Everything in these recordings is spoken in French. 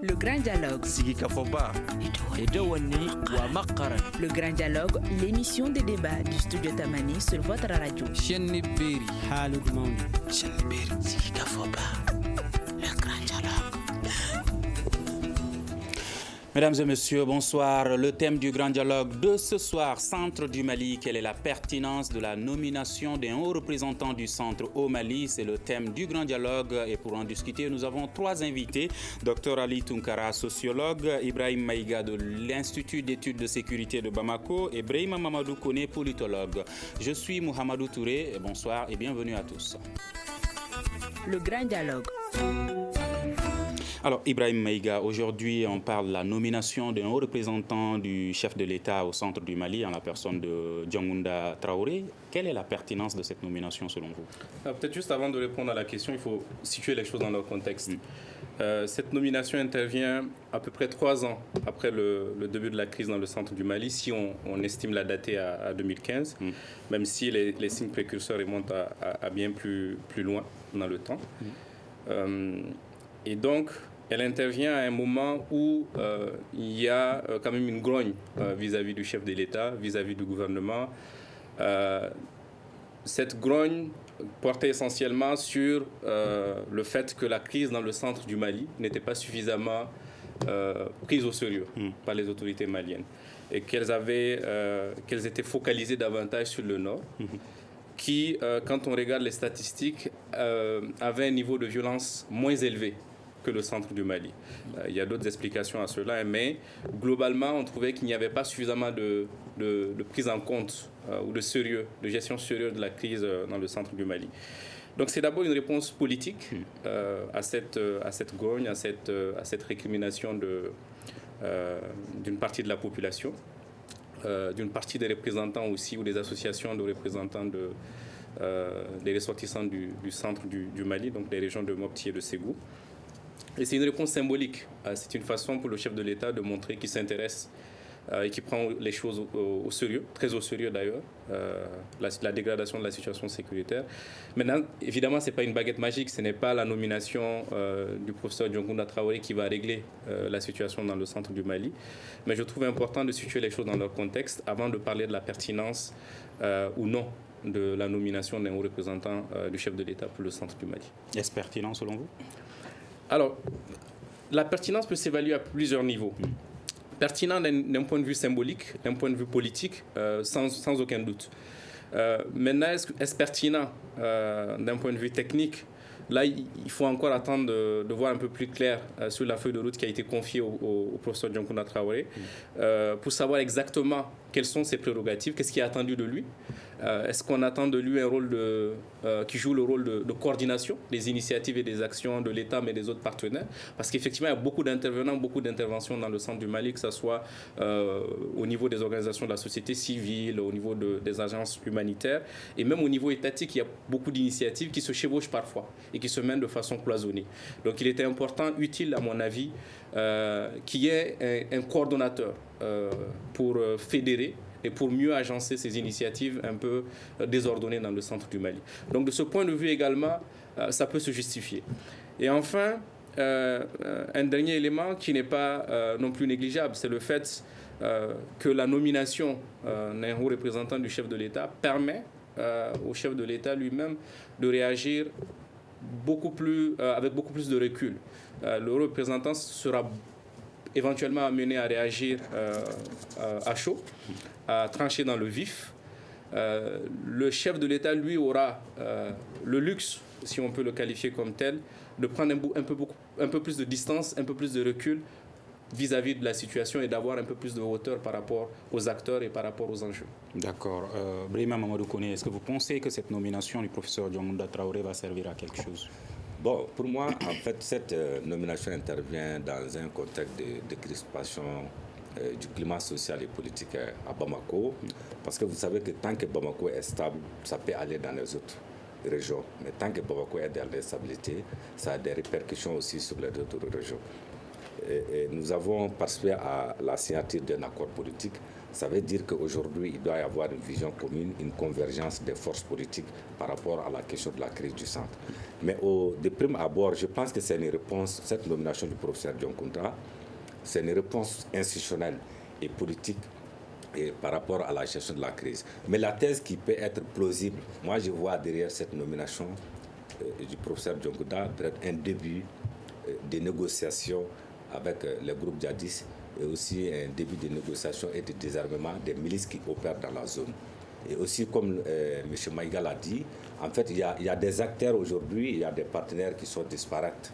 Le Grand Dialogue. Sigi Kafoba. Le Grand Dialogue, l'émission de débat du studio Tamani sur votre radio. Le Grand Dialogue. Mesdames et messieurs, bonsoir. Le thème du Grand Dialogue de ce soir, Centre du Mali, quelle est la pertinence de la nomination d'un haut représentant du Centre au Mali? C'est le thème du Grand Dialogue et pour en discuter, nous avons trois invités. Dr Ali Tunkara, sociologue, Ibrahim Maïga de l'Institut d'études de sécurité de Bamako et Brahima Mamadou Kone, politologue. Je suis Mohamedou Touré, bonsoir et bienvenue à tous. Le Grand Dialogue. Alors, Ibrahim Maïga, aujourd'hui, on parle de la nomination d'un haut représentant du chef de l'État au centre du Mali, en la personne de Djangounda Traoré. Quelle est la pertinence de cette nomination, selon vous? Peut-être juste avant de répondre à la question, il faut situer les choses dans leur contexte. Cette nomination intervient à peu près 3 ans après le début de la crise dans le centre du Mali, si on estime la dater à 2015, même si les signes précurseurs remontent à bien plus loin dans le temps. Et donc, elle intervient à un moment où il y a quand même une grogne vis-à-vis du chef de l'État, vis-à-vis du gouvernement. Cette grogne portait essentiellement sur le fait que la crise dans le centre du Mali n'était pas suffisamment prise au sérieux par les autorités maliennes et qu'elles étaient focalisées davantage sur le nord, qui, quand on regarde les statistiques, avait un niveau de violence moins élevé que le centre du Mali. Il y a d'autres explications à cela, mais globalement, on trouvait qu'il n'y avait pas suffisamment de prise en compte ou de gestion sérieuse de la crise dans le centre du Mali. Donc c'est d'abord une réponse politique à cette grogne, à cette récrimination d'une partie de la population, d'une partie des représentants aussi, ou des associations de représentants des ressortissants du centre du Mali, donc des régions de Mopti et de Ségou. Et c'est une réponse symbolique. C'est une façon pour le chef de l'État de montrer qu'il s'intéresse et qu'il prend les choses au sérieux, très au sérieux d'ailleurs, la dégradation de la situation sécuritaire. Maintenant, évidemment, ce n'est pas une baguette magique, ce n'est pas la nomination du professeur Djangounda Traoré qui va régler la situation dans le centre du Mali. Mais je trouve important de situer les choses dans leur contexte avant de parler de la pertinence ou non de la nomination d'un haut représentant du chef de l'État pour le centre du Mali. Est-ce pertinent selon vous? Alors, la pertinence peut s'évaluer à plusieurs niveaux. Pertinent d'un point de vue symbolique, d'un point de vue politique, sans aucun doute. Maintenant, est-ce pertinent d'un point de vue technique? Là, il faut encore attendre de voir un peu plus clair sur la feuille de route qui a été confiée au professeur Djangounda Traoré pour savoir exactement quelles sont ses prérogatives, qu'est-ce qui est attendu de lui. Est-ce qu'on attend de lui un rôle qui joue le rôle de coordination des initiatives et des actions de l'État mais des autres partenaires? Parce qu'effectivement, il y a beaucoup d'intervenants, beaucoup d'interventions dans le centre du Mali, que ce soit au niveau des organisations de la société civile, au niveau des agences humanitaires et même au niveau étatique, il y a beaucoup d'initiatives qui se chevauchent parfois et qui se mènent de façon cloisonnée. Donc il était important, utile à mon avis, qu'il y ait un coordonnateur pour fédérer et pour mieux agencer ces initiatives un peu désordonnées dans le centre du Mali. Donc de ce point de vue également, ça peut se justifier. Et enfin, un dernier élément qui n'est pas non plus négligeable, c'est le fait que la nomination d'un haut représentant du chef de l'État permet au chef de l'État lui-même de réagir avec beaucoup plus de recul. Le haut représentant sera éventuellement amené à réagir à chaud, à trancher dans le vif. Le chef de l'État, lui, aura le luxe, si on peut le qualifier comme tel, de prendre un peu plus de distance, un peu plus de recul vis-à-vis de la situation et d'avoir un peu plus de hauteur par rapport aux acteurs et par rapport aux enjeux. D'accord. Brahima Mamadou Kone, est-ce que vous pensez que cette nomination du professeur Djangounda Traoré va servir à quelque chose? Bon, pour moi, en fait, cette nomination intervient dans un contexte de crispation du climat social et politique à Bamako, parce que vous savez que tant que Bamako est stable, ça peut aller dans les autres régions. Mais tant que Bamako est dans l'instabilité, ça a des répercussions aussi sur les autres régions. Et nous avons participé à la signature d'un accord politique Ça veut dire qu'aujourd'hui, il doit y avoir une vision commune, une convergence des forces politiques par rapport à la question de la crise du centre. Mais de prime abord, je pense que c'est une réponse, cette nomination du professeur Dioncounda, c'est une réponse institutionnelle et politique par rapport à la gestion de la crise. Mais la thèse qui peut être plausible, moi je vois derrière cette nomination du professeur Dioncounda peut-être un début de négociations avec les groupes djihadistes et aussi un début de négociations et de désarmement des milices qui opèrent dans la zone. Et aussi, comme M. Maïga l'a dit, en fait, il y a des acteurs aujourd'hui, il y a des partenaires qui sont disparates.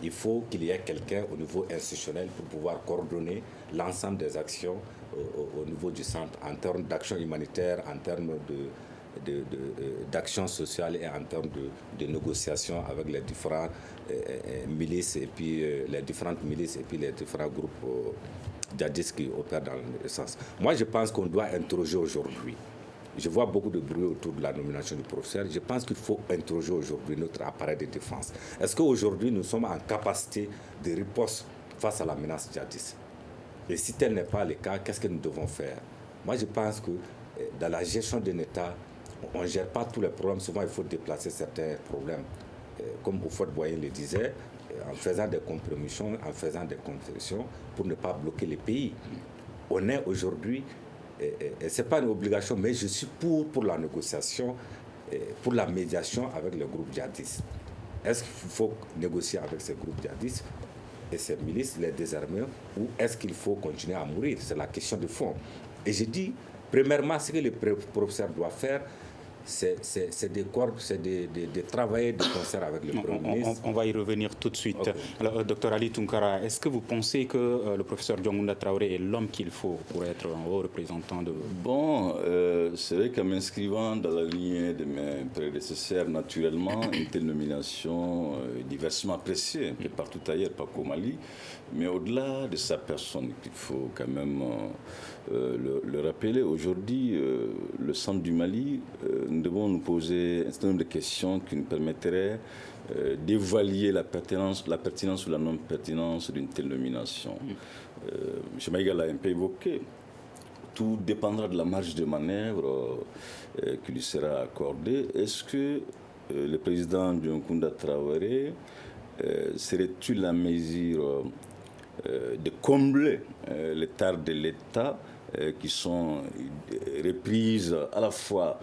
Il faut qu'il y ait quelqu'un au niveau institutionnel pour pouvoir coordonner l'ensemble des actions au niveau du centre, en termes d'action humanitaire, en termes d'action sociale et en termes de négociations avec les différentes milices et puis les différentes milices et puis les différents groupes djihadistes qui opèrent dans le sens. Moi, je pense qu'on doit interroger aujourd'hui. Je vois beaucoup de bruit autour de la nomination du professeur. Je pense qu'il faut interroger aujourd'hui notre appareil de défense. Est-ce qu'aujourd'hui, nous sommes en capacité de riposte face à la menace djihadiste? Et si tel n'est pas le cas, qu'est-ce que nous devons faire? Moi, je pense que dans la gestion d'un État, on ne gère pas tous les problèmes. Souvent, il faut déplacer certains problèmes. Comme Houphouët-Boigny le disait, en faisant des compromissions, en faisant des concessions pour ne pas bloquer les pays. On est aujourd'hui, ce n'est pas une obligation, mais je suis pour la négociation, pour la médiation avec le groupe djihadiste. Est-ce qu'il faut négocier avec ces groupes djihadistes et ces milices, les désarmer, ou est-ce qu'il faut continuer à mourir? C'est la question de fond. Et je dis, premièrement, ce que le professeur doit faire, c'est de travailler de concert avec le Premier ministre. On va y revenir tout de suite. Okay. Alors, Dr Ali Tunkara, est-ce que vous pensez que le professeur Dioncounda Traoré est l'homme qu'il faut pour être un haut représentant de... Bon, c'est vrai qu'en m'inscrivant dans la lignée de mes prédécesseurs, naturellement, une telle nomination est diversement appréciée, un peu partout ailleurs, pas qu'au Mali, mais au-delà de sa personne, il faut quand même le rappeler. Aujourd'hui, le centre du Mali, nous devons nous poser un certain nombre de questions qui nous permettraient d'évaluer la pertinence ou la non-pertinence d'une telle nomination. M. Maïga l'a un peu évoqué. Tout dépendra de la marge de manœuvre qui lui sera accordée. Est-ce que le président Dioncounda Traoré serait-il en mesure de combler les tares de l'État qui sont reprises à la fois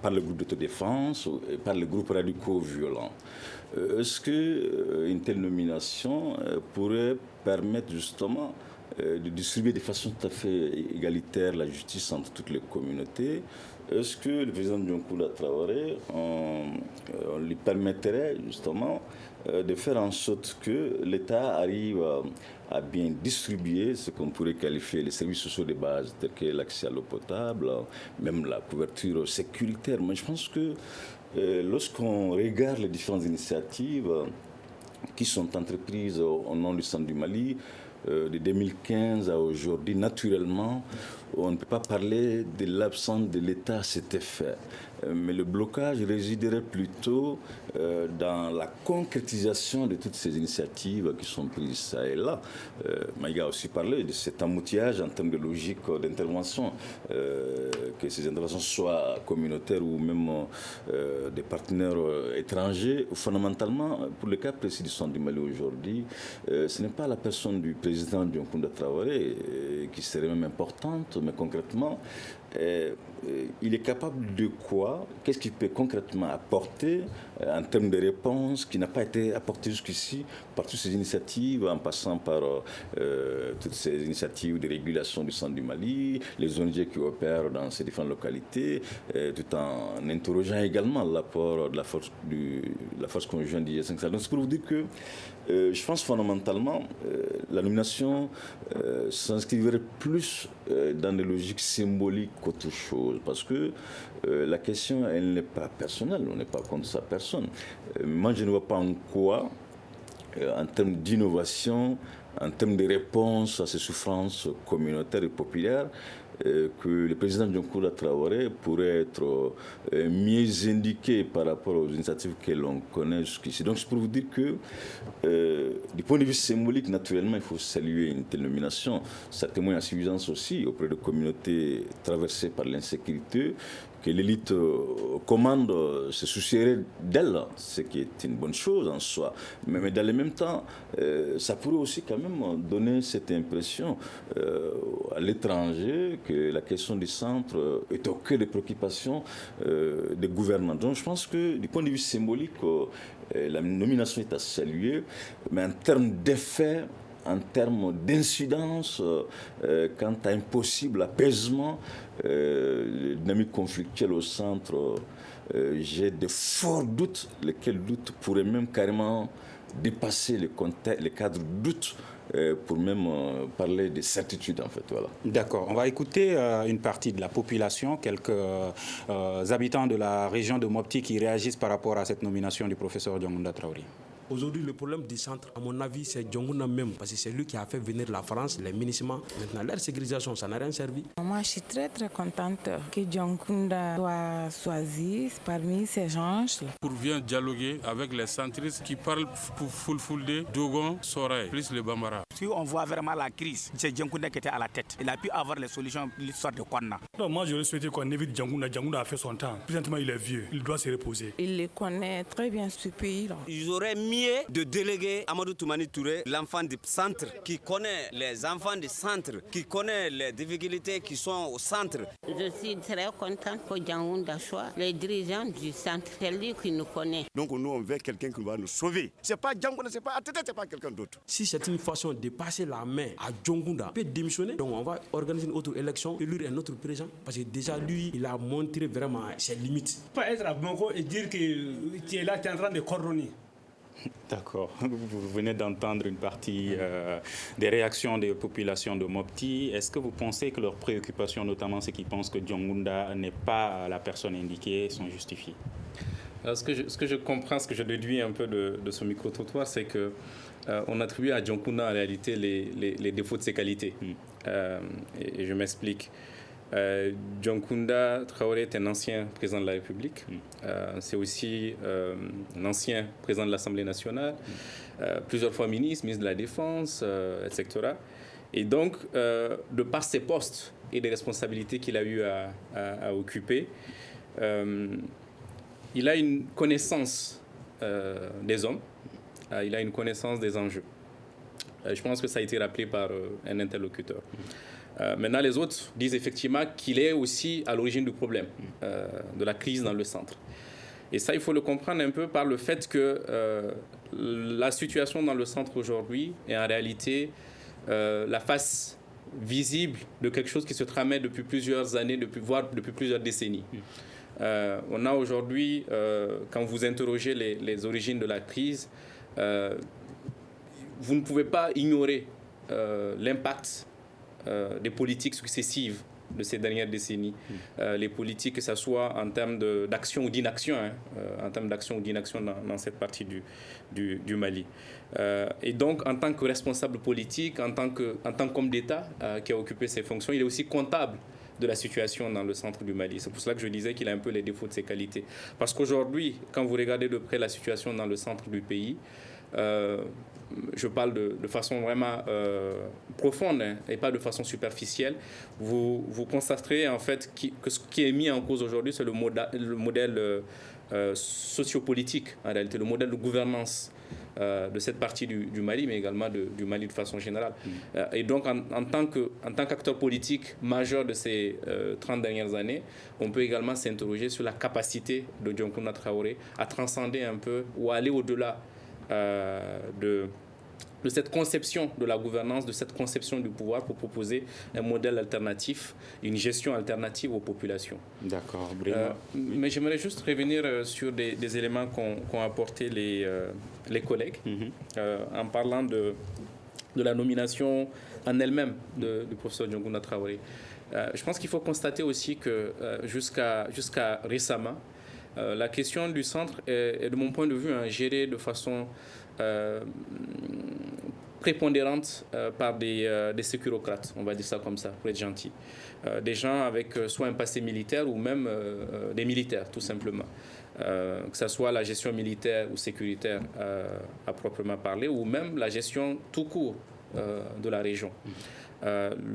par le groupe d'autodéfense et par les groupes radicaux violents? Est-ce qu'une telle nomination pourrait permettre justement de distribuer de façon tout à fait égalitaire la justice entre toutes les communautés? Est-ce que le président Dioncounda Traoré, on lui permettrait justement de faire en sorte que l'État arrive à bien distribuer ce qu'on pourrait qualifier les services sociaux de base, tels que l'accès à l'eau potable, même la couverture sécuritaire? Mais je pense que lorsqu'on regarde les différentes initiatives qui sont entreprises au nom du centre du Mali, de 2015 à aujourd'hui, naturellement, on ne peut pas parler de l'absence de l'État à cet effet. Mais le blocage résiderait plutôt dans la concrétisation de toutes ces initiatives qui sont prises ça et là. Maïga a aussi parlé de cet embouteillage en termes de logique d'intervention, que ces interventions soient communautaires ou même des partenaires étrangers. Fondamentalement, pour le cas précis du centre du Mali aujourd'hui, ce n'est pas la personne du président Dioncounda Traoré qui serait même importante, mais concrètement, il est capable de quoi? Qu'est-ce qu'il peut concrètement apporter en termes de réponse qui n'a pas été apporté jusqu'ici par toutes ces initiatives, en passant par toutes ces initiatives de régulation du centre du Mali, les ONG qui opèrent dans ces différentes localités, tout en interrogeant également l'apport de la force conjointe d'IG5. Donc c'est pour vous dire que je pense fondamentalement la nomination s'inscrirait plus dans des logiques symboliques qu'autre chose, parce que la question, elle n'est pas personnelle, on n'est pas contre sa personne. Moi, je ne vois pas en quoi, en termes d'innovation, en termes de réponse à ces souffrances communautaires et populaires, que le président Dioncounda Traoré pourrait être mieux indiqué par rapport aux initiatives que l'on connaît jusqu'ici. Donc c'est pour vous dire que du point de vue symbolique, naturellement, il faut saluer une telle nomination. Ça témoigne à suffisance aussi auprès de communautés traversées par l'insécurité, que l'élite commande se soucierait d'elle, ce qui est une bonne chose en soi. Mais dans le même temps, ça pourrait aussi quand même donner cette impression à l'étranger que la question du centre est au cœur des préoccupations des gouvernants. Donc je pense que du point de vue symbolique, la nomination est à saluer, mais en termes d'effet, en termes d'incidence, quant à un possible apaisement, dynamique conflictuelle au centre, j'ai de forts doutes, lesquels doutes pourraient même carrément dépasser les cadres doutes pour même parler de certitude en fait. Voilà. D'accord. On va écouter une partie de la population, quelques habitants de la région de Mopti qui réagissent par rapport à cette nomination du professeur Dioncounda Traoré. Aujourd'hui, le problème du centre, à mon avis, c'est Dioncounda même, parce que c'est lui qui a fait venir la France, les municipaux. Maintenant, leur sécurisation, ça n'a rien servi. Moi, je suis très contente que Dioncounda soit choisi parmi ces gens. Pour bien dialoguer avec les centristes qui parlent pour Fulfulde, Dogon, Soraï, plus le Bambara. Si on voit vraiment la crise, c'est Dioncounda qui était à la tête. Il a pu avoir les solutions pour l'histoire de Konna. Non, moi, je souhaitais qu'on évite Dioncounda. Dioncounda a fait son temps. Présentement, il est vieux. Il doit se reposer. Il le connaît très bien, ce pays. Ils auraient mieux de déléguer Amadou Toumani Touré, l'enfant du centre, qui connaît les enfants du centre, qui connaît les difficultés qui sont au centre. Je suis très contente que Dioncounda soit le dirigeant du centre. C'est lui qui nous connaît. Donc nous, on veut quelqu'un qui va nous sauver. C'est pas Dioncounda, c'est pas Atete, c'est pas quelqu'un d'autre. Si c'est une façon de passer la main à Dioncounda, il peut démissionner. Donc on va organiser une autre élection, élire un autre président. Parce que déjà, lui, il a montré vraiment ses limites. Pas être à Bamako et dire que tu es là, tu es en train de coordonner. D'accord. Vous venez d'entendre une partie des réactions des populations de Mopti. Est-ce que vous pensez que leurs préoccupations, notamment ceux qui pensent que Dioncounda n'est pas la personne indiquée, sont justifiées? Alors, ce que je comprends, ce que je déduis un peu de ce micro-trottoir, c'est que on attribue à Dioncounda en réalité les défauts de ses qualités. Et je m'explique. Dioncounda Traoré est un ancien président de la République. C'est aussi un ancien président de l'Assemblée nationale, plusieurs fois ministre de la Défense, etc. Et donc, de par ses postes et des responsabilités qu'il a eu à occuper, il a une connaissance des hommes, il a une connaissance des enjeux. Je pense que ça a été rappelé par un interlocuteur. Maintenant, les autres disent effectivement qu'il est aussi à l'origine du problème, de la crise dans le centre. Et ça, il faut le comprendre un peu par le fait que la situation dans le centre aujourd'hui est en réalité la face visible de quelque chose qui se tramait depuis plusieurs années, voire depuis plusieurs décennies. On a aujourd'hui, quand vous interrogez les origines de la crise, vous ne pouvez pas ignorer l'impact des politiques successives de ces dernières décennies. Les politiques, que ce soit en termes d'action ou d'inaction, en termes d'action ou d'inaction dans cette partie du Mali. Et donc, en tant que responsable politique, en tant qu'homme d'État qui a occupé ces fonctions, il est aussi comptable de la situation dans le centre du Mali. C'est pour cela que je disais qu'il a un peu les défauts de ses qualités. Parce qu'aujourd'hui, quand vous regardez de près la situation dans le centre du pays, je parle de façon vraiment profonde et pas de façon superficielle, vous constaterez en fait que ce qui est mis en cause aujourd'hui, c'est le modèle sociopolitique, en réalité, le modèle de gouvernance de cette partie du Mali, mais également du Mali de façon générale. Et donc, en tant qu'acteur politique majeur de ces 30 dernières années, on peut également s'interroger sur la capacité de Dioncounda Traoré à transcender un peu ou à aller au-delà de cette conception de la gouvernance, de cette conception du pouvoir pour proposer un modèle alternatif, une gestion alternative aux populations. D'accord. Mais j'aimerais juste revenir sur des éléments qu'ont apporté les collègues en parlant de la nomination en elle-même du professeur Dioncounda Traoré. Je pense qu'il faut constater aussi que jusqu'à récemment, la question du centre est de mon point de vue, gérée de façon prépondérante par des sécurocrates, on va dire ça comme ça, pour être gentil. Des gens avec soit un passé militaire ou même des militaires, tout simplement. Que ce soit la gestion militaire ou sécuritaire à proprement parler, ou même la gestion tout court de la région.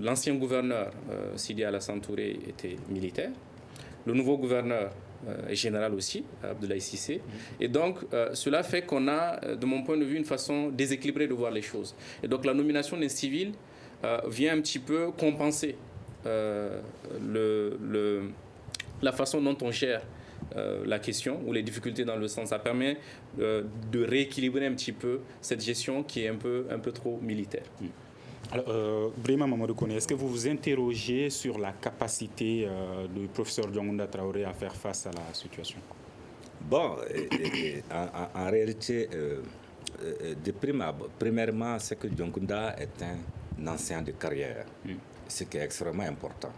L'ancien gouverneur, Sidi Alassane Touré, était militaire. Le nouveau gouverneur est général aussi, Abdoulaye Cissé. Et donc, cela fait qu'on a, de mon point de vue, une façon déséquilibrée de voir les choses. Et donc, la nomination d'un civil vient un petit peu compenser la façon dont on gère la question ou les difficultés dans le sens. Ça permet de rééquilibrer un petit peu cette gestion qui est un peu trop militaire. Alors, Brahima Mamadou Koné, est-ce que vous vous interrogez sur la capacité du professeur Diongounda Traoré à faire face à la situation? Bon, en réalité, premièrement, c'est que Diongounda est un ancien de carrière, ce qui est extrêmement important.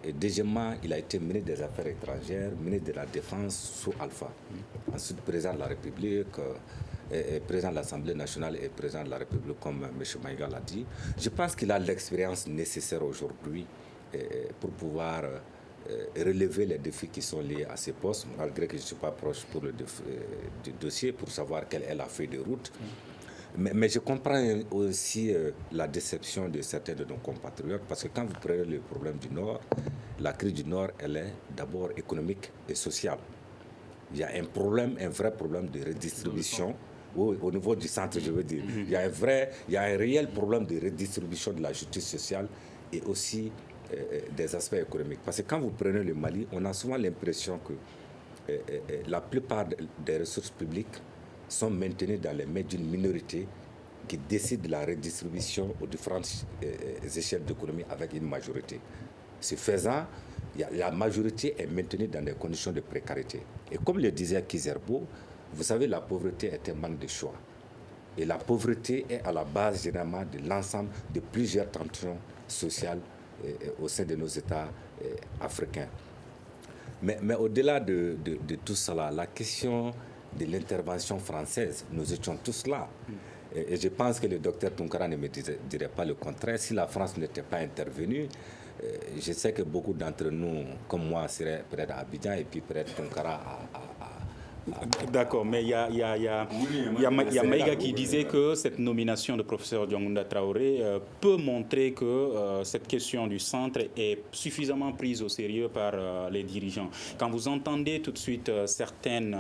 Et deuxièmement, il a été ministre des Affaires étrangères, ministre de la Défense sous Alpha. Ensuite, président de la République, président de l'Assemblée nationale et président de la République, comme M. Maïga l'a dit. Je pense qu'il a l'expérience nécessaire aujourd'hui pour pouvoir relever les défis qui sont liés à ces postes, malgré que je ne suis pas proche pour du dossier, pour savoir quelle est la feuille de route. Mais je comprends aussi la déception de certains de nos compatriotes, parce que quand vous prenez le problème du Nord, la crise du Nord, elle est d'abord économique et sociale. Il y a un vrai problème de redistribution. Au niveau du centre, je veux dire. Il y a un réel problème de redistribution de la justice sociale et aussi des aspects économiques. Parce que quand vous prenez le Mali, on a souvent l'impression que la plupart des ressources publiques sont maintenues dans les mains d'une minorité qui décide de la redistribution aux différentes échelles d'économie avec une majorité. Ce faisant, la majorité est maintenue dans des conditions de précarité. Et comme le disait Kizerbo, vous savez, la pauvreté est un manque de choix. Et la pauvreté est à la base généralement de l'ensemble de plusieurs tensions sociales au sein de nos États africains. Mais au-delà de tout cela, la question de l'intervention française, nous étions tous là. Et je pense que le docteur Tounkara ne me dirait pas le contraire. Si la France n'était pas intervenue, je sais que beaucoup d'entre nous, comme moi, seraient peut-être à Abidjan et puis peut-être Tounkara D'accord, mais il y a Maïga qui disait que cette nomination de professeur Diongounda Traoré peut montrer que cette question du centre est suffisamment prise au sérieux par les dirigeants. Quand vous entendez tout de suite certains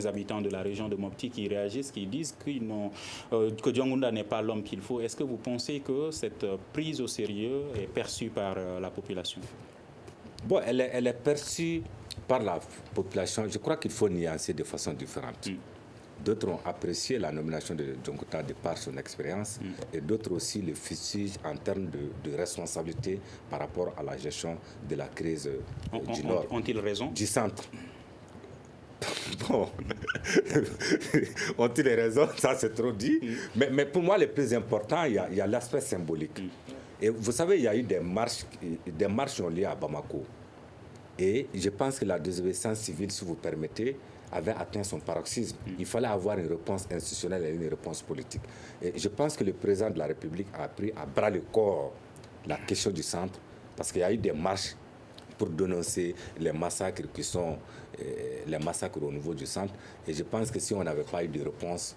habitants de la région de Mopti qui réagissent, qui disent que Diongounda n'est pas l'homme qu'il faut, est-ce que vous pensez que cette prise au sérieux est perçue par la population? Bon, elle est perçue par la population. Je crois qu'il faut nuancer de façon différente. D'autres ont apprécié la nomination de Diongounda de par son expérience et d'autres aussi le fustigent en termes de responsabilité par rapport à la gestion de la crise du Nord. Ont-ils raison? Du centre. Bon, ont-ils raison? Ça, c'est trop dit. Mais pour moi, le plus important, il y a l'aspect symbolique. Et vous savez, il y a eu des marches qui ont lieu à Bamako. Et je pense que la désobéissance civile, si vous permettez, avait atteint son paroxysme. Il fallait avoir une réponse institutionnelle et une réponse politique. Et je pense que le président de la République a pris à bras le corps la question du centre, parce qu'il y a eu des marches pour dénoncer les massacres qui sont les massacres au niveau du centre. Et je pense que si on n'avait pas eu de réponse,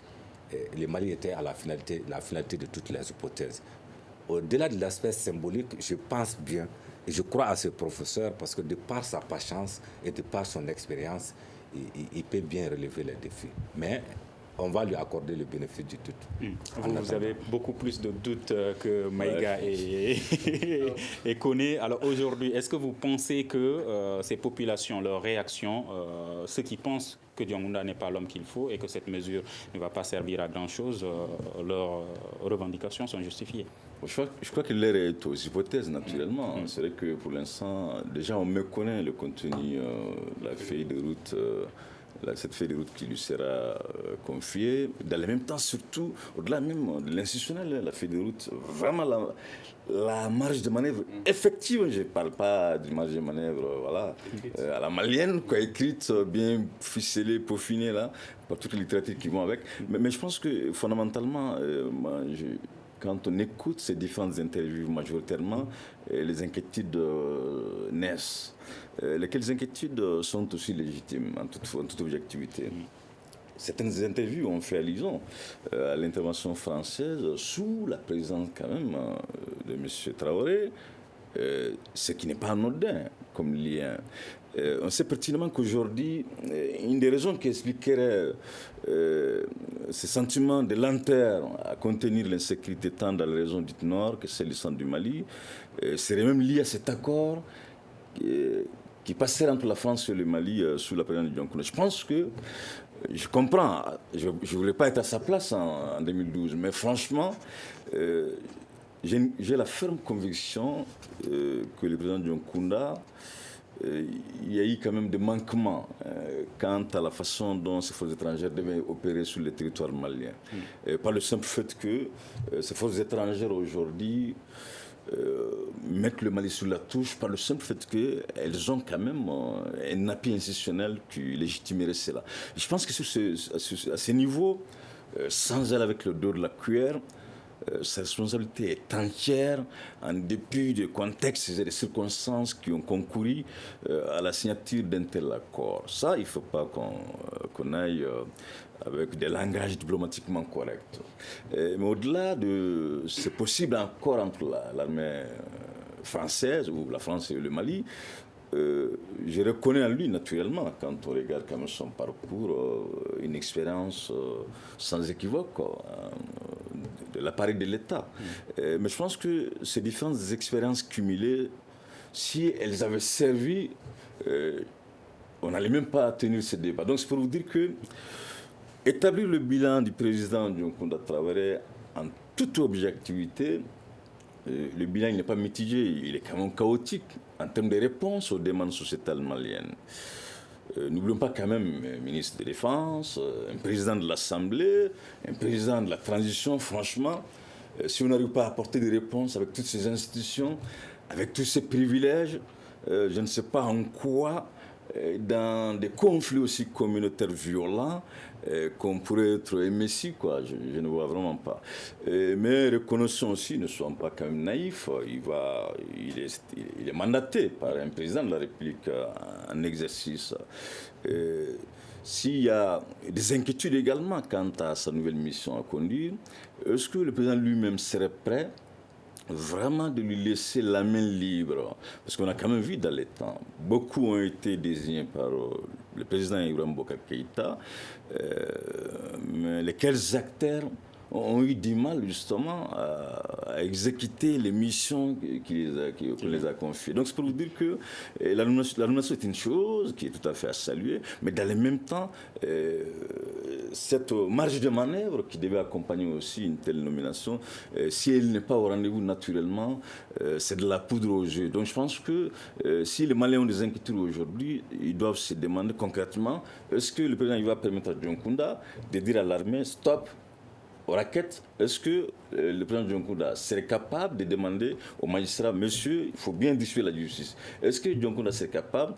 le Mali était à la finalité de toutes les hypothèses. Au-delà de l'aspect symbolique, je pense bien, et je crois à ce professeur, parce que de par sa patience et de par son expérience, il peut bien relever les défis. Mais on va lui accorder le bénéfice du doute. Vous avez beaucoup plus de doutes que Maïga et Koné. Alors aujourd'hui, est-ce que vous pensez que ces populations, leurs réactions, ceux qui pensent que Diongounda n'est pas l'homme qu'il faut et que cette mesure ne va pas servir à grand-chose, leurs revendications sont justifiées? Je crois qu'il est aux hypothèses, naturellement. C'est vrai que pour l'instant, déjà, on méconnaît le contenu de la feuille de route cette feuille de route qui lui sera confiée. Dans le même temps, surtout, au-delà même de l'institutionnel, la feuille de route, vraiment la marge de manœuvre effective, je ne parle pas d'une marge de manœuvre à la malienne, écrite, bien ficelée, peaufinée, là, par toutes les littératures qui vont avec. Mais je pense que fondamentalement, quand on écoute ces différentes interviews majoritairement, les inquiétudes naissent. Lesquelles inquiétudes sont aussi légitimes en toute objectivité. Certaines interviews ont fait allusion à l'intervention française sous la présidence quand même de M. Traoré, ce qui n'est pas anodin comme lien. On sait pertinemment qu'aujourd'hui, une des raisons qui expliquerait ce sentiment de lenteur à contenir l'insécurité tant dans la région dite Nord que celle du centre du Mali, serait même lié à cet accord qui passerait entre la France et le Mali sous la présidence de Dioncounda. Je pense que je comprends, je ne voulais pas être à sa place en 2012, mais franchement, j'ai la ferme conviction que le président Dioncounda, il y a eu quand même des manquements quant à la façon dont ces forces étrangères devaient opérer sur le territoire malien. Par le simple fait que ces forces étrangères aujourd'hui mettre le Mali sous la touche par le simple fait qu'elles ont quand même un appui institutionnel qui légitimerait cela. Je pense que à ce niveau, sans aller avec le dos de la cuillère, sa responsabilité est entière en dépit des contextes et des circonstances qui ont concouru à la signature d'un tel accord. Ça, il ne faut pas qu'on aille avec des langages diplomatiquement corrects. Mais au-delà de ce possible accord entre l'armée française ou la France et le Mali, je reconnais en lui naturellement, quand on regarde quand même son parcours, une expérience sans équivoque de l'appareil de l'État. Mais je pense que ces différentes expériences cumulées, si elles avaient servi, on n'allait même pas tenir ce débat. Donc c'est pour vous dire que établir le bilan du président Dioncounda Traoré en toute objectivité, le bilan n'est pas mitigé, il est quand même chaotique en termes de réponse aux demandes sociétales maliennes. N'oublions pas quand même un ministre de la Défense, un président de l'Assemblée, un président de la transition. Franchement, si on n'arrive pas à apporter des réponses avec toutes ces institutions, avec tous ces privilèges, je ne sais pas en quoi, dans des conflits aussi communautaires violents, qu'on pourrait être émessi, quoi. Je ne vois vraiment pas. Mais reconnaissons aussi, ne soyons pas quand même naïfs, il est mandaté par un président de la République en exercice. S'il y a des inquiétudes également quant à sa nouvelle mission à conduire, est-ce que le président lui-même serait prêt vraiment de lui laisser la main libre? Parce qu'on a quand même vu dans les temps, beaucoup ont été désignés par le président Ibrahim Boubacar Keïta, mais lesquels acteurs ont eu du mal justement à exécuter les missions qu'on les a confiées. Donc c'est pour vous dire que la nomination est une chose qui est tout à fait à saluer, mais dans le même temps, cette marge de manœuvre qui devait accompagner aussi une telle nomination, si elle n'est pas au rendez-vous naturellement, c'est de la poudre aux yeux. Donc je pense que si les Maliens ont des inquiétudes aujourd'hui, ils doivent se demander concrètement, est-ce que le président va permettre à Dioncounda de dire à l'armée stop aux raquettes? Est-ce que le président Dioncounda serait capable de demander aux magistrats, monsieur, il faut bien dissuader la justice? Est-ce que Dioncounda serait capable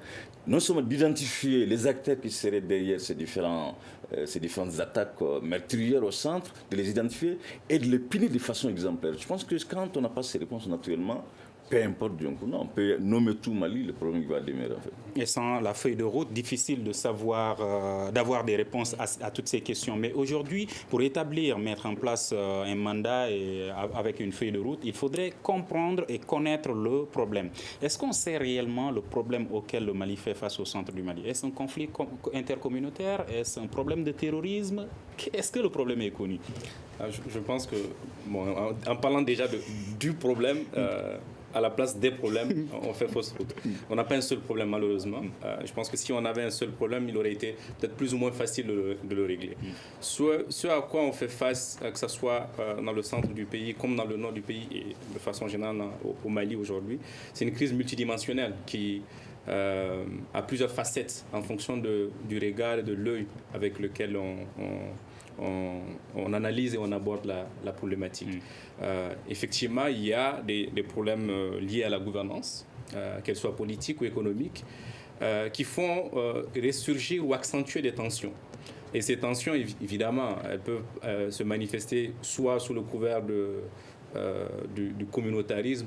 non seulement d'identifier les acteurs qui seraient derrière ces différentes attaques meurtrières au centre, de les identifier et de les punir de façon exemplaire? Je pense que quand on n'a pas ces réponses naturellement, peu importe Dioncounda, on peut nommer tout Mali, le problème va demeurer en fait. Et sans la feuille de route, difficile de savoir, d'avoir des réponses à toutes ces questions. Mais aujourd'hui, pour mettre en place un mandat et avec une feuille de route, il faudrait comprendre et connaître le problème. Est-ce qu'on sait réellement le problème auquel le Mali fait face au centre du Mali? Est-ce un conflit intercommunautaire? Est-ce un problème de terrorisme? Est-ce que le problème est connu? Je pense que, en parlant déjà du problème, à la place des problèmes, on fait fausse route. On n'a pas un seul problème, malheureusement. Je pense que si on avait un seul problème, il aurait été peut-être plus ou moins facile de le régler. Ce à quoi on fait face, que ce soit dans le centre du pays comme dans le nord du pays et de façon générale au Mali aujourd'hui, c'est une crise multidimensionnelle qui a plusieurs facettes en fonction du regard et de l'œil avec lequel on analyse et on aborde la problématique. Effectivement, il y a des problèmes liés à la gouvernance, qu'elle soit politique ou économique, qui font ressurgir ou accentuer des tensions. Et ces tensions, évidemment, elles peuvent se manifester soit sous le couvert du communautarisme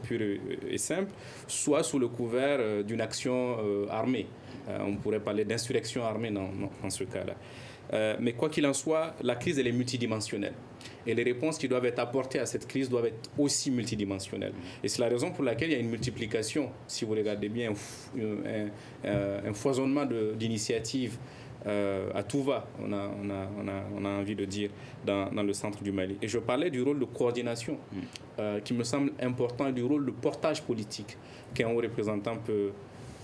pur et simple, soit sous le couvert d'une action armée. On pourrait parler d'insurrection armée dans ce cas-là. Mais quoi qu'il en soit, la crise, elle est multidimensionnelle. Et les réponses qui doivent être apportées à cette crise doivent être aussi multidimensionnelles. Et c'est la raison pour laquelle il y a une multiplication, si vous regardez bien, un foisonnement d'initiatives à tout va, on a envie de dire, dans le centre du Mali. Et je parlais du rôle de coordination qui me semble important, et du rôle de portage politique qu'un haut représentant peut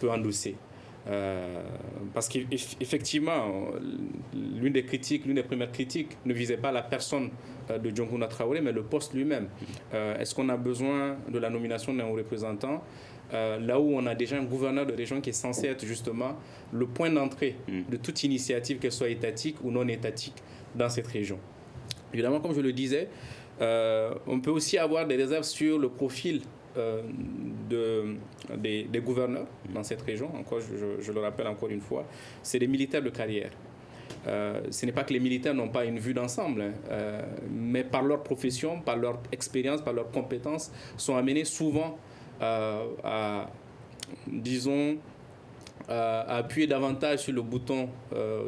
endosser. Parce qu'effectivement, l'une des premières critiques ne visait pas la personne de Dioncounda Traoré, mais le poste lui-même. Est-ce qu'on a besoin de la nomination d'un haut représentant là où on a déjà un gouverneur de région qui est censé être justement le point d'entrée de toute initiative, qu'elle soit étatique ou non étatique, dans cette région. Évidemment, comme je le disais, on peut aussi avoir des réserves sur le profil des gouverneurs dans cette région. Encore, je le rappelle encore une fois, c'est des militaires de carrière. Ce n'est pas que les militaires n'ont pas une vue d'ensemble, mais par leur profession, par leur expérience, par leurs compétences, sont amenés souvent à appuyer davantage sur le bouton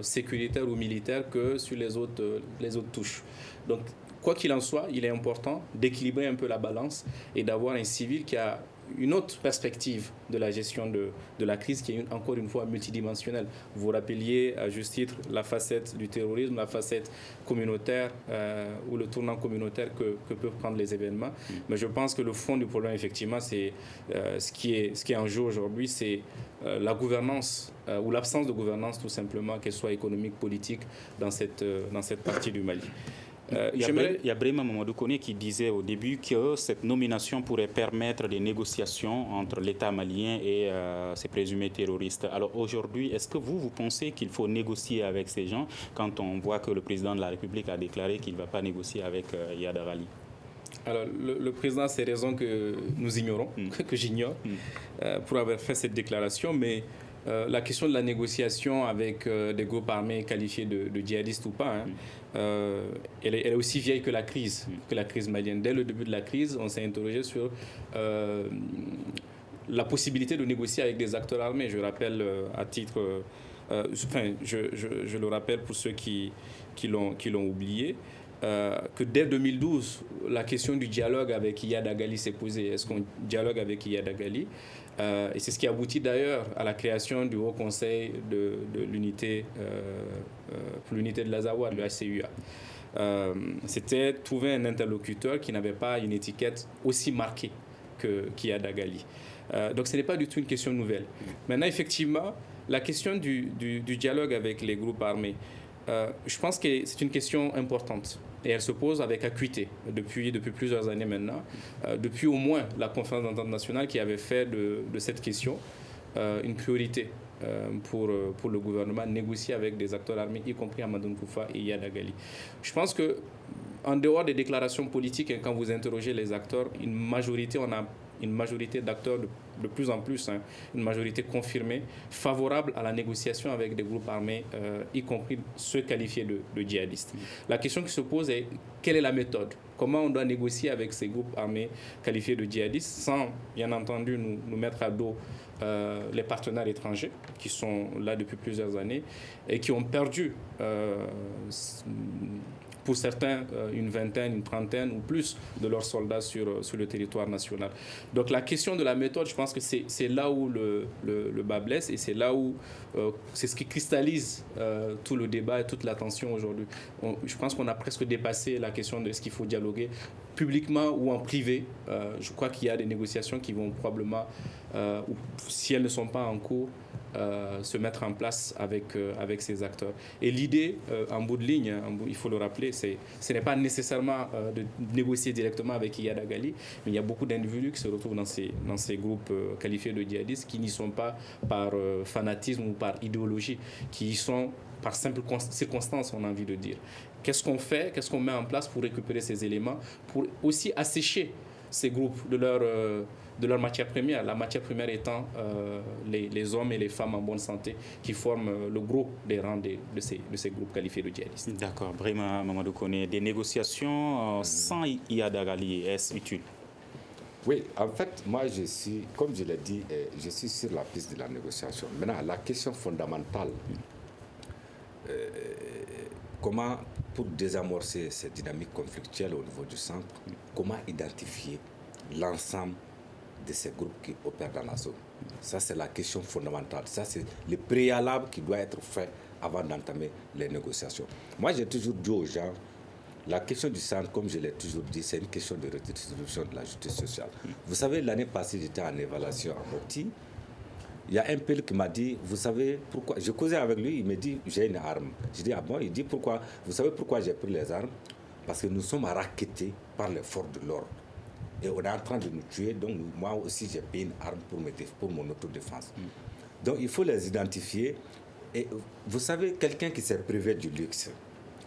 sécuritaire ou militaire que sur les autres touches. Donc, quoi qu'il en soit, il est important d'équilibrer un peu la balance et d'avoir un civil qui a une autre perspective de la gestion de la crise qui est encore une fois multidimensionnelle. Vous rappeliez à juste titre la facette du terrorisme, la facette communautaire ou le tournant communautaire que peuvent prendre les événements. Mais je pense que le fond du problème, effectivement, c'est ce qui est en jeu aujourd'hui, c'est la gouvernance ou l'absence de gouvernance tout simplement, qu'elle soit économique, politique, dans cette partie du Mali. Il y a Brema Mamadou Koné qui disait au début que cette nomination pourrait permettre des négociations entre l'État malien et ses présumés terroristes. Alors aujourd'hui, est-ce que vous pensez qu'il faut négocier avec ces gens quand on voit que le président de la République a déclaré qu'il ne va pas négocier avec Iyad Agali? Alors, le président a ses raisons que nous ignorons, que j'ignore, pour avoir fait cette déclaration, mais la question de la négociation avec des groupes armés qualifiés de djihadistes ou pas, elle est aussi vieille que la crise malienne. Dès le début de la crise, on s'est interrogé sur la possibilité de négocier avec des acteurs armés. Je rappelle à titre... je le rappelle pour ceux qui l'ont oublié, que dès 2012, la question du dialogue avec Iyad Agali s'est posée. Est-ce qu'on dialogue avec Iyad Agali? Et c'est ce qui aboutit d'ailleurs à la création du Haut Conseil pour l'unité de l'Azawad, le HCUA. C'était trouver un interlocuteur qui n'avait pas une étiquette aussi marquée qu'Iyad Agali. Donc ce n'est pas du tout une question nouvelle. Maintenant, effectivement, la question du dialogue avec les groupes armés, je pense que c'est une question importante. Et elle se pose avec acuité depuis plusieurs années maintenant, depuis au moins la conférence d'entente nationale qui avait fait de cette question une priorité pour le gouvernement, négocier avec des acteurs armés, y compris Amadou Koufa et Iyad Agali. Je pense que en dehors des déclarations politiques, quand vous interrogez les acteurs, on a une majorité d'acteurs de plus en plus, une majorité confirmée, favorable à la négociation avec des groupes armés, y compris ceux qualifiés de djihadistes. La question qui se pose est, quelle est la méthode? Comment on doit négocier avec ces groupes armés qualifiés de djihadistes sans, bien entendu, nous mettre à dos les partenaires étrangers qui sont là depuis plusieurs années et qui ont perdu pour certains, une vingtaine, une trentaine ou plus de leurs soldats sur le territoire national. Donc la question de la méthode, je pense que c'est là où le bas blesse et c'est là où c'est ce qui cristallise tout le débat et toute l'attention aujourd'hui. Je pense qu'on a presque dépassé la question de ce qu'il faut dialoguer publiquement ou en privé. Je crois qu'il y a des négociations qui vont probablement ou si elles ne sont pas en cours, se mettre en place avec ces acteurs. Et l'idée, en bout de ligne, il faut le rappeler, ce n'est pas nécessairement de négocier directement avec Iyad Agali, mais il y a beaucoup d'individus qui se retrouvent dans ces groupes qualifiés de djihadistes qui n'y sont pas par fanatisme ou par idéologie, qui y sont par simple circonstance, on a envie de dire. Qu'est-ce qu'on fait, qu'est-ce qu'on met en place pour récupérer ces éléments, pour aussi assécher ces groupes de leur matière première, la matière première étant les hommes et les femmes en bonne santé qui forment le gros des rangs de ces groupes qualifiés de djihadistes. D'accord. Brahima Mamadou Koné, des négociations sans Iyad Agali, est-ce utile? Oui, en fait, moi, comme je l'ai dit, je suis sur la piste de la négociation. Maintenant, la question fondamentale, comment, pour désamorcer ces dynamiques conflictuelles au niveau du centre, comment identifier l'ensemble de ces groupes qui opèrent dans la zone? Ça, c'est la question fondamentale. Ça, c'est le préalable qui doit être fait avant d'entamer les négociations. Moi, j'ai toujours dit aux gens, la question du centre, comme je l'ai toujours dit, c'est une question de redistribution de la justice sociale. Vous savez, l'année passée, j'étais en évaluation à Mopti. Il y a un PL qui m'a dit, vous savez pourquoi? Je causais avec lui, il me dit, j'ai une arme. Je dis, ah bon? Il dit, pourquoi? Vous savez pourquoi j'ai pris les armes? Parce que nous sommes rackettés par les forces de l'ordre. Et on est en train de nous tuer, donc moi aussi j'ai payé une arme pour mon autodéfense. Donc il faut les identifier. Et vous savez, quelqu'un qui s'est privé du luxe,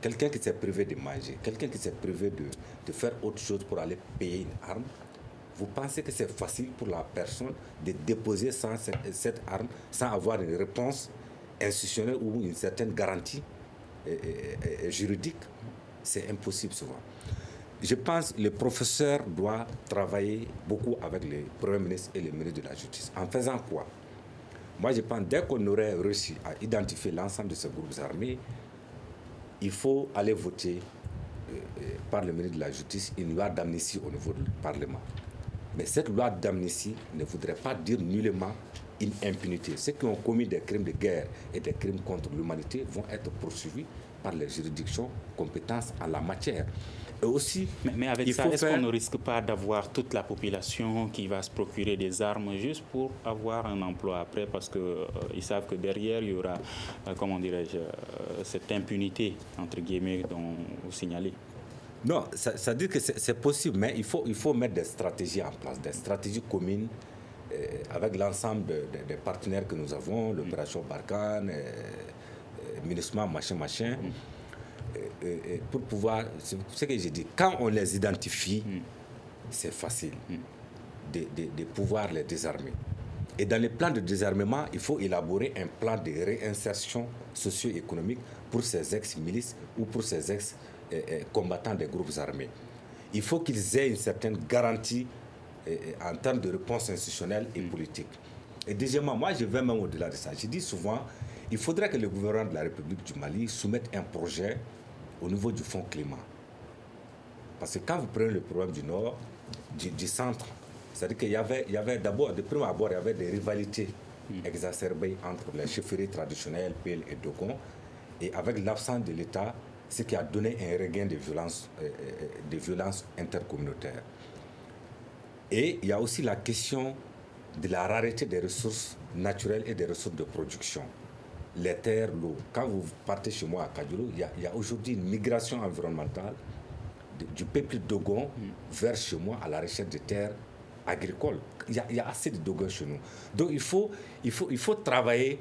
quelqu'un qui s'est privé de manger, quelqu'un qui s'est privé de faire autre chose pour aller payer une arme, vous pensez que c'est facile pour la personne de déposer cette arme sans avoir une réponse institutionnelle ou une certaine garantie juridique? C'est impossible souvent. Je pense que le professeur doit travailler beaucoup avec le Premier ministre et le ministre de la Justice. En faisant quoi? Moi, je pense que dès qu'on aurait réussi à identifier l'ensemble de ces groupes armés, il faut aller voter par le ministre de la Justice une loi d'amnistie au niveau du Parlement. Mais cette loi d'amnistie ne voudrait pas dire nullement une impunité. Ceux qui ont commis des crimes de guerre et des crimes contre l'humanité vont être poursuivis par les juridictions compétentes en la matière. Et aussi, mais avec ça, est-ce qu'on ne risque pas d'avoir toute la population qui va se procurer des armes juste pour avoir un emploi après, parce qu'ils savent que derrière, il y aura, comment dirais-je, cette impunité, entre guillemets, dont vous signalez? Non, ça dit que c'est possible, mais il faut mettre des stratégies en place, des stratégies communes avec l'ensemble des partenaires que nous avons, l'opération Barkhane, MINUSMA, machin. Pour pouvoir, c'est ce que j'ai dit, quand on les identifie, c'est facile de pouvoir les désarmer. Et dans les plans de désarmement, il faut élaborer un plan de réinsertion socio-économique pour ces ex-milices ou pour ces ex-combattants des groupes armés. Il faut qu'ils aient une certaine garantie en termes de réponse institutionnelle et politique. Et deuxièmement, moi je vais même au-delà de ça. Je dis souvent, il faudrait que le gouvernement de la République du Mali soumette un projet au niveau du fonds climat. Parce que quand vous prenez le problème du Nord, du centre, c'est-à-dire qu'il y avait d'abord, de prime abord, il y avait des rivalités exacerbées entre les chefferies traditionnelles, Pel et Dogon, et avec l'absence de l'État, ce qui a donné un regain de violence intercommunautaire. Et il y a aussi la question de la rareté des ressources naturelles et des ressources de production. Les terres, l'eau. Quand vous partez chez moi à Kadjoulou, il y a aujourd'hui une migration environnementale du peuple Dogon vers chez moi à la recherche de terres agricoles. Il y a assez de Dogon chez nous. Donc il faut travailler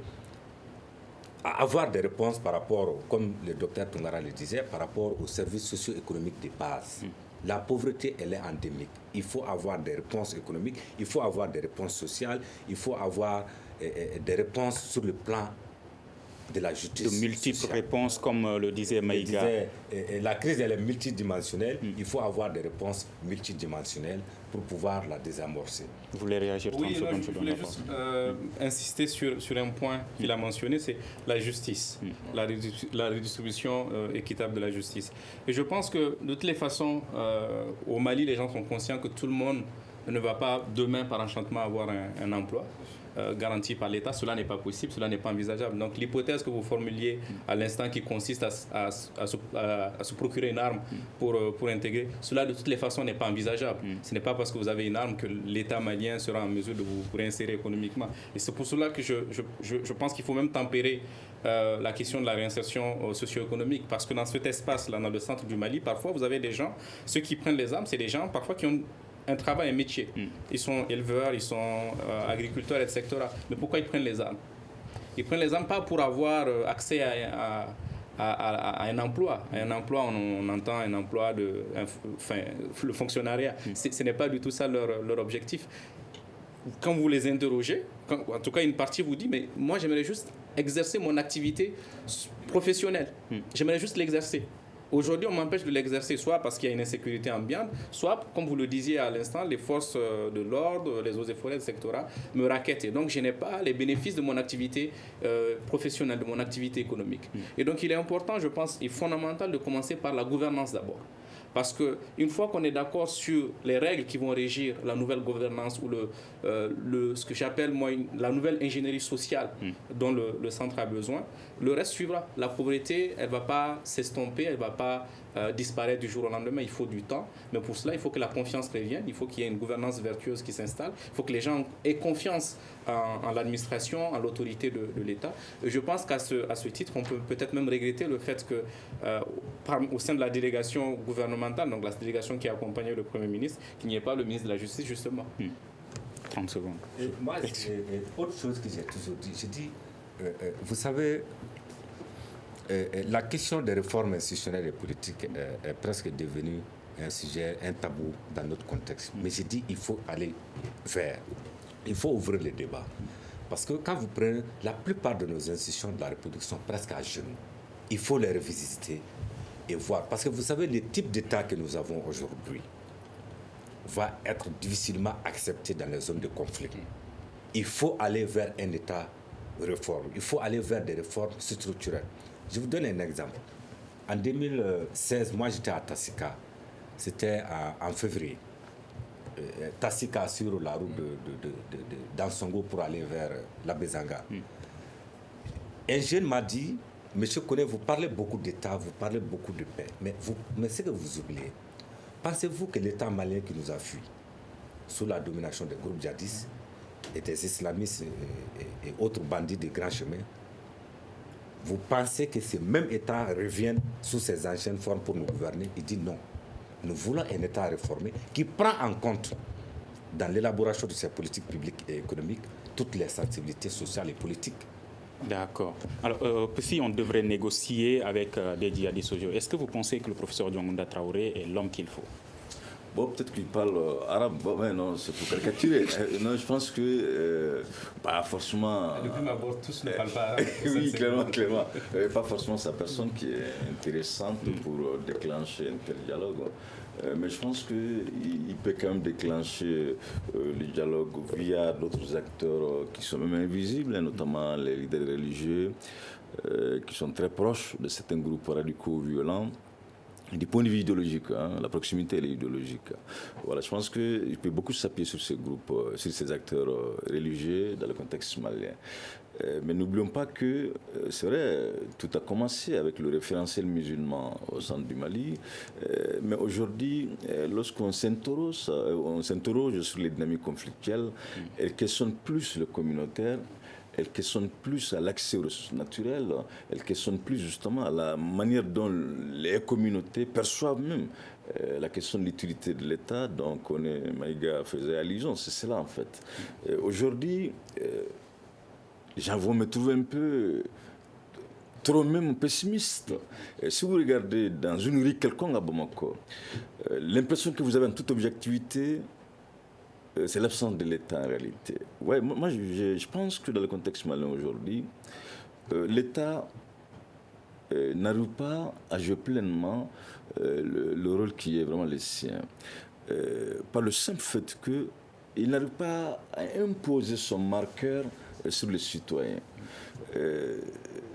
à avoir des réponses par rapport, comme le docteur Tungara le disait, par rapport aux services socio-économiques de base. La pauvreté, elle est endémique. Il faut avoir des réponses économiques, il faut avoir des réponses sociales, il faut avoir des réponses sur le plan de la justice. De multiples sociale. Réponses, comme le disait Maïga. La crise, elle est multidimensionnelle. Il faut avoir des réponses multidimensionnelles pour pouvoir la désamorcer. Vous voulez réagir? Oui, je voulais juste insister sur un point qu'il a mentionné, c'est la justice, la redistribution équitable de la justice. Et je pense que, de toutes les façons, au Mali, les gens sont conscients que tout le monde ne va pas demain, par enchantement, avoir un emploi. garantis par l'État, cela n'est pas possible, cela n'est pas envisageable. Donc l'hypothèse que vous formuliez à l'instant qui consiste à se procurer une arme pour intégrer, cela de toutes les façons n'est pas envisageable. Ce n'est pas parce que vous avez une arme que l'État malien sera en mesure de vous réinsérer économiquement. Et c'est pour cela que je pense qu'il faut même tempérer la question de la réinsertion socio-économique, parce que dans cet espace-là, dans le centre du Mali, parfois vous avez des gens, ceux qui prennent les armes, c'est des gens parfois qui ont un travail, un métier. Ils sont éleveurs, ils sont agriculteurs, etc. Mais pourquoi ils prennent les armes? Ils prennent les armes pas pour avoir accès à un emploi. Un emploi, on entend un emploi le fonctionnariat. Ce n'est pas du tout ça leur objectif. Quand vous les interrogez, en tout cas une partie vous dit, mais moi j'aimerais juste exercer mon activité professionnelle. J'aimerais juste l'exercer. Aujourd'hui, on m'empêche de l'exercer, soit parce qu'il y a une insécurité ambiante, soit, comme vous le disiez à l'instant, les forces de l'ordre, les eaux et forêts, etc., me raquettent. Et donc, je n'ai pas les bénéfices de mon activité professionnelle, de mon activité économique. Et donc, il est important, je pense, et fondamental de commencer par la gouvernance d'abord. Parce qu'une fois qu'on est d'accord sur les règles qui vont régir la nouvelle gouvernance ou ce que j'appelle moi la nouvelle ingénierie sociale dont le centre a besoin, le reste suivra. La pauvreté, elle ne va pas s'estomper, elle ne va pas disparaître du jour au lendemain. Il faut du temps. Mais pour cela, il faut que la confiance revienne, il faut qu'il y ait une gouvernance vertueuse qui s'installe, il faut que les gens aient confiance en l'administration, en l'autorité de l'État. Et je pense qu'à ce titre, on peut peut-être même regretter le fait que au sein de la délégation gouvernementale, donc la délégation qui a accompagné le Premier ministre, qu'il n'y ait pas le ministre de la Justice, justement. 30 secondes. Moi, autre chose que j'ai toujours dit, je dis, vous savez, la question des réformes institutionnelles et politiques est presque devenue un sujet, un tabou dans notre contexte. Mais je dis, il faut aller vers, il faut ouvrir les débats. Parce que quand vous prenez, la plupart de nos institutions de la République sont presque à genoux. Il faut les revisiter et voir. Parce que vous savez, le type d'État que nous avons aujourd'hui va être difficilement accepté dans les zones de conflit. Il faut aller vers un État réforme. Il faut aller vers des réformes structurelles. Je vous donne un exemple. En 2016, moi j'étais à Tassika. C'était en février. Tassika sur la route d'Ansongo pour aller vers la Bezanga. Un jeune m'a dit, Monsieur Koné, vous parlez beaucoup d'État, vous parlez beaucoup de paix, mais ce que vous oubliez, pensez-vous que l'État malien qui nous a fui sous la domination des groupes djihadistes et des islamistes et autres bandits de grands chemins, vous pensez que ce même État revienne sous ses anciennes formes pour nous gouverner? Il dit non. Nous voulons un État réformé qui prend en compte, dans l'élaboration de ses politiques publiques et économiques, toutes les sensibilités sociales et politiques. D'accord. Alors, si on devrait négocier avec des djihadistes aujourd'hui, est-ce que vous pensez que le professeur Diongounda Traoré est l'homme qu'il faut? Bon, peut-être qu'il parle arabe, bon, mais non, c'est pour caricaturer. Non, je pense que, pas forcément... De prime abord, tous ne parlent pas arabe. Oui, clairement. Pas forcément sa personne qui est intéressante pour déclencher un tel dialogue. Mais je pense qu'il peut quand même déclencher le dialogue via d'autres acteurs qui sont même invisibles, notamment les leaders religieux, qui sont très proches de certains groupes radicaux violents. Du point de vue idéologique, la proximité elle est idéologique. Voilà, je pense qu'il peut beaucoup s'appuyer sur ces groupes, sur ces acteurs religieux dans le contexte malien. Mais n'oublions pas que, c'est vrai, tout a commencé avec le référentiel musulman au centre du Mali. Mais aujourd'hui, lorsqu'on s'interroge sur les dynamiques conflictuelles, elles questionnent plus le communautaire. Elle questionne plus à l'accès aux ressources naturelles, elle questionne plus justement à la manière dont les communautés perçoivent même la question de l'utilité de l'État. Donc, Maïga faisait allusion, c'est cela en fait. Aujourd'hui, les gens vont me trouver un peu trop même pessimiste. Si vous regardez dans une rue quelconque à Bamako, l'impression que vous avez en toute objectivité, c'est l'absence de l'État en réalité. Ouais, moi, je pense que dans le contexte malien aujourd'hui, l'État n'arrive pas à jouer pleinement le rôle qui est vraiment le sien. Par le simple fait qu'il n'arrive pas à imposer son marqueur sur les citoyens.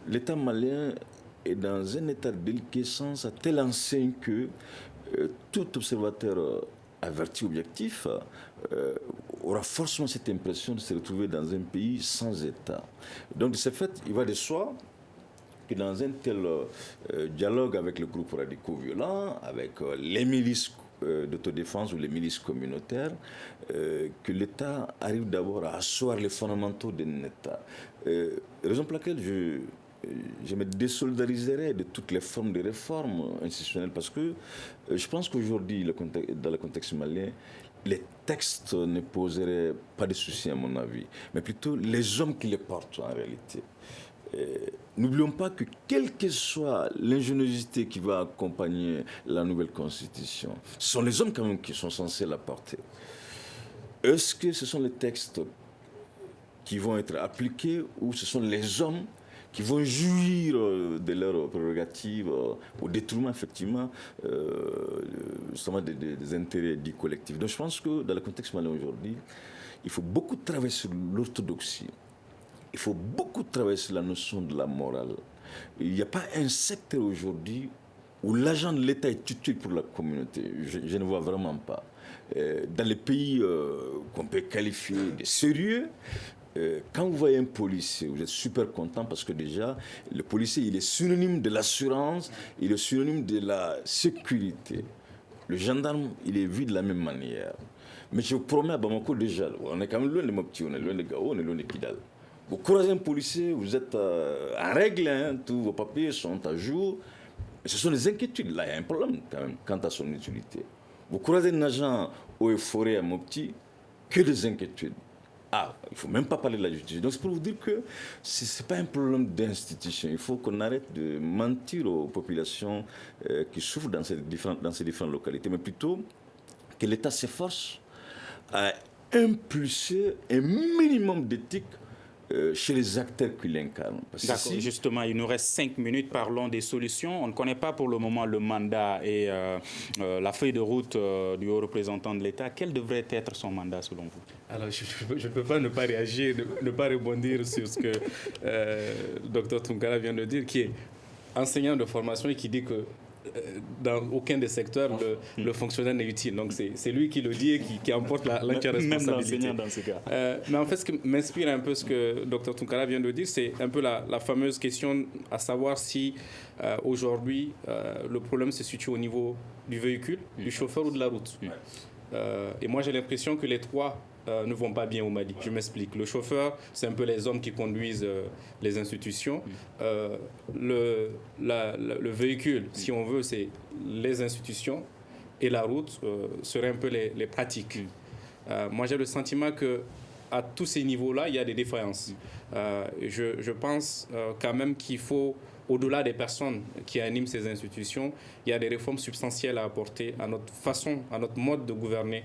L'État malien est dans un état de déliquescence à telle enseigne que tout observateur averti, objectif, aura forcément cette impression de se retrouver dans un pays sans État. Donc de ce fait, il va de soi que dans un tel dialogue avec le groupe radicaux violents, avec les milices d'autodéfense ou les milices communautaires, que l'État arrive d'abord à asseoir les fondamentaux d'un État. Raison pour laquelle je me désolidariserai de toutes les formes de réformes institutionnelles parce que je pense qu'aujourd'hui, dans le contexte malien, les textes ne poseraient pas de soucis à mon avis, mais plutôt les hommes qui les portent en réalité. N'oublions pas que quelle que soit l'ingéniosité qui va accompagner la nouvelle constitution, ce sont les hommes quand même qui sont censés la porter. Est-ce que ce sont les textes qui vont être appliqués ou ce sont les hommes qui vont jouir de leurs prérogatives au détriment effectivement justement des intérêts dits collectifs. Donc je pense que dans le contexte malien aujourd'hui, il faut beaucoup travailler sur l'orthodoxie. Il faut beaucoup travailler sur la notion de la morale. Il n'y a pas un secteur aujourd'hui où l'agent de l'État est utile pour la communauté. Je ne vois vraiment pas. Dans les pays qu'on peut qualifier de sérieux, quand vous voyez un policier, vous êtes super content parce que déjà, le policier, il est synonyme de l'assurance, il est synonyme de la sécurité. Le gendarme, il est vu de la même manière. Mais je vous promets, à Bamako, déjà, on est quand même loin de Mopti, on est loin de Gao, on est loin de Kidal. Vous croisez un policier, vous êtes en règle, hein, tous vos papiers sont à jour. Mais ce sont des inquiétudes. Là, il y a un problème quand même quant à son utilité. Vous croisez un agent eaux et forêt à Mopti, que des inquiétudes. Ah, il ne faut même pas parler de la justice. Donc c'est pour vous dire que ce n'est pas un problème d'institution. Il faut qu'on arrête de mentir aux populations qui souffrent dans ces différentes localités, mais plutôt que l'État s'efforce à impulser un minimum d'éthique chez les acteurs qui l'incarnent. D'accord, justement, il nous reste 5 minutes, parlons des solutions. On ne connaît pas pour le moment le mandat et la feuille de route du haut représentant de l'État. Quel devrait être son mandat selon vous? Alors, je ne peux pas ne pas réagir, ne pas rebondir sur ce que le docteur Tunkara vient de dire, qui est enseignant de formation et qui dit que dans aucun des secteurs, le fonctionnaire n'est utile. Donc c'est lui qui le dit et qui emporte l'entière responsabilité. Même l'enseignant dans ce cas. Mais en fait, ce qui m'inspire un peu ce que Dr Tunkara vient de dire, c'est un peu la fameuse question à savoir si aujourd'hui le problème se situe au niveau du véhicule, du chauffeur ou de la route. Et moi j'ai l'impression que les trois ne vont pas bien au Mali. Je m'explique. Le chauffeur, c'est un peu les hommes qui conduisent les institutions. Le véhicule, si on veut, c'est les institutions. Et la route serait un peu les pratiques. Moi, j'ai le sentiment qu'à tous ces niveaux-là, il y a des défaillances. Je pense quand même qu'il faut, au-delà des personnes qui animent ces institutions, il y a des réformes substantielles à apporter à notre façon, à notre mode de gouverner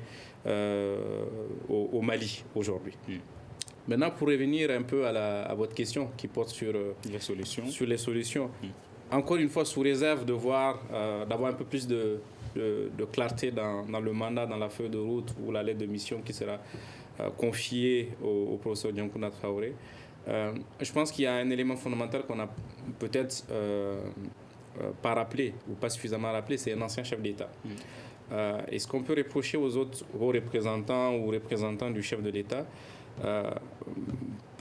au Mali aujourd'hui. Maintenant, pour revenir un peu à votre question qui porte sur les solutions. Encore une fois, sous réserve d'avoir un peu plus de clarté dans le mandat, dans la feuille de route ou la lettre de mission qui sera confiée au professeur Diankouna Traoré, je pense qu'il y a un élément fondamental qu'on a peut-être pas rappelé ou pas suffisamment rappelé, c'est un ancien chef d'État. Et ce qu'on peut reprocher aux autres représentants ou représentants du chef de l'État,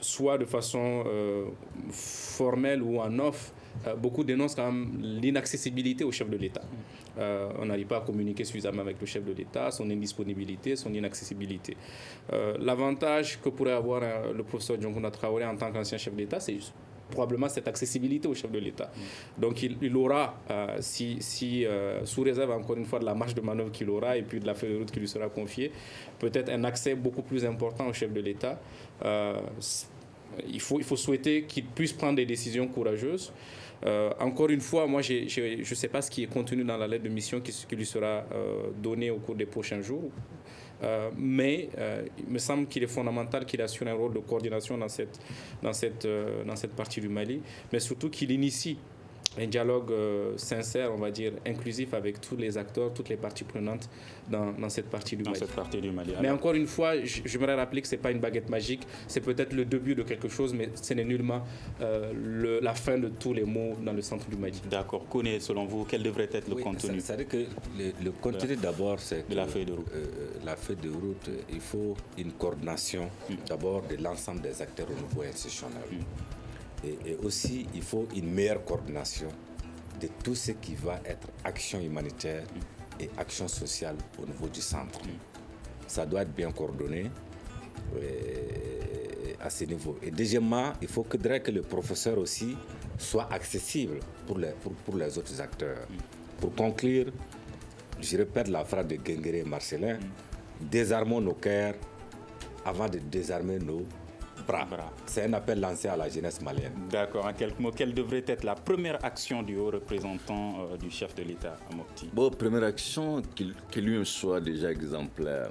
soit de façon formelle ou en off, beaucoup dénoncent quand même l'inaccessibilité au chef de l'État. On n'arrive pas à communiquer suffisamment avec le chef de l'État, son indisponibilité, son inaccessibilité. L'avantage que pourrait avoir le professeur Diankouna Traoré en tant qu'ancien chef d'État, c'est probablement cette accessibilité au chef de l'État. Donc il aura, sous réserve encore une fois de la marge de manœuvre qu'il aura et puis de la feuille de route qui lui sera confiée, peut-être un accès beaucoup plus important au chef de l'État. Il faut souhaiter qu'il puisse prendre des décisions courageuses. Encore une fois, moi, je ne sais pas ce qui est contenu dans la lettre de mission qui lui sera donnée au cours des prochains jours. Mais il me semble qu'il est fondamental qu'il assure un rôle de coordination dans cette partie du Mali, mais surtout qu'il initie un dialogue sincère, on va dire, inclusif avec tous les acteurs, toutes les parties prenantes dans cette partie du Mali. Mais encore une fois, j'aimerais rappeler que ce n'est pas une baguette magique, c'est peut-être le début de quelque chose, mais ce n'est nullement la fin de tous les maux dans le centre du Mali. D'accord. Kone, selon vous, quel devrait être le contenu? C'est-à-dire que le contenu d'abord, c'est de la feuille de route. La feuille de route, il faut une coordination d'abord de l'ensemble des acteurs au niveau institutionnel. Et aussi, il faut une meilleure coordination de tout ce qui va être action humanitaire et action sociale au niveau du centre. Ça doit être bien coordonné à ce niveau. Et deuxièmement, il faudrait que le professeur aussi soit accessible pour les autres acteurs. Pour conclure, je répète la phrase de Guinguéré et Marcelin, désarmons nos cœurs avant de désarmer nos bras. C'est un appel lancé à la jeunesse malienne. D'accord. En quelques mots, quelle devrait être la première action du haut représentant du chef de l'État, Mopti? Première action, qu'il lui soit déjà exemplaire.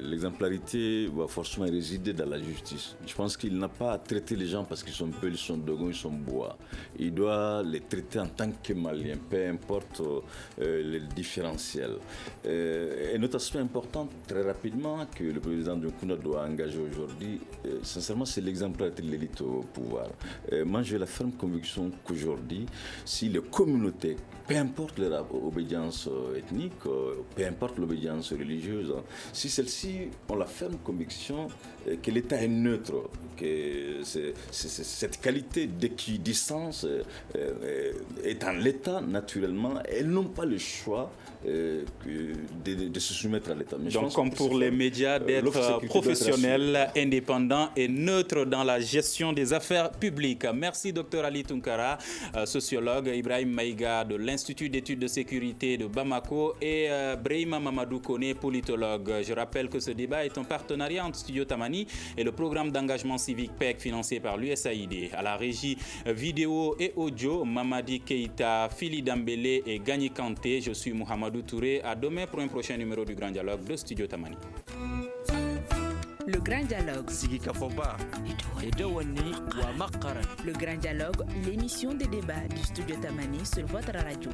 L'exemplarité va forcément résider dans la justice. Je pense qu'il n'a pas à traiter les gens parce qu'ils sont peu, ils sont dogons, ils sont bois. Il doit les traiter en tant que Maliens, peu importe les différentiels. Et notre aspect important, très rapidement, que le président Dioncounda doit engager aujourd'hui, sincèrement, c'est l'exemplarité de l'élite au pouvoir. Moi, j'ai la ferme conviction qu'aujourd'hui, si les communautés, peu importe leur obédience ethnique, peu importe l'obédience religieuse, si celles-ci ont la ferme conviction que l'État est neutre, que cette qualité d'équidistance est en l'État, naturellement, elles n'ont pas le choix de se soumettre à l'État. Donc, comme pour les médias, d'être professionnels, indépendants et neutres dans la gestion des affaires publiques. Merci, Dr Ali Tunkara, sociologue, Ibrahim Maïga de l'Institut d'études de sécurité de Bamako et Brahima Mamadou Kone, politologue. Je rappelle que ce débat est un partenariat entre Studio Tamani et le programme d'engagement civique PEC financé par l'USAID. À la régie vidéo et audio, Mamadi Keita, Fili Dambélé et Gagny Kanté. Je suis Mohamedou Touré. À demain pour un prochain numéro du Grand Dialogue de Studio Tamani. Le Grand Dialogue. Le Grand Dialogue, l'émission des débats du Studio Tamani sur votre radio.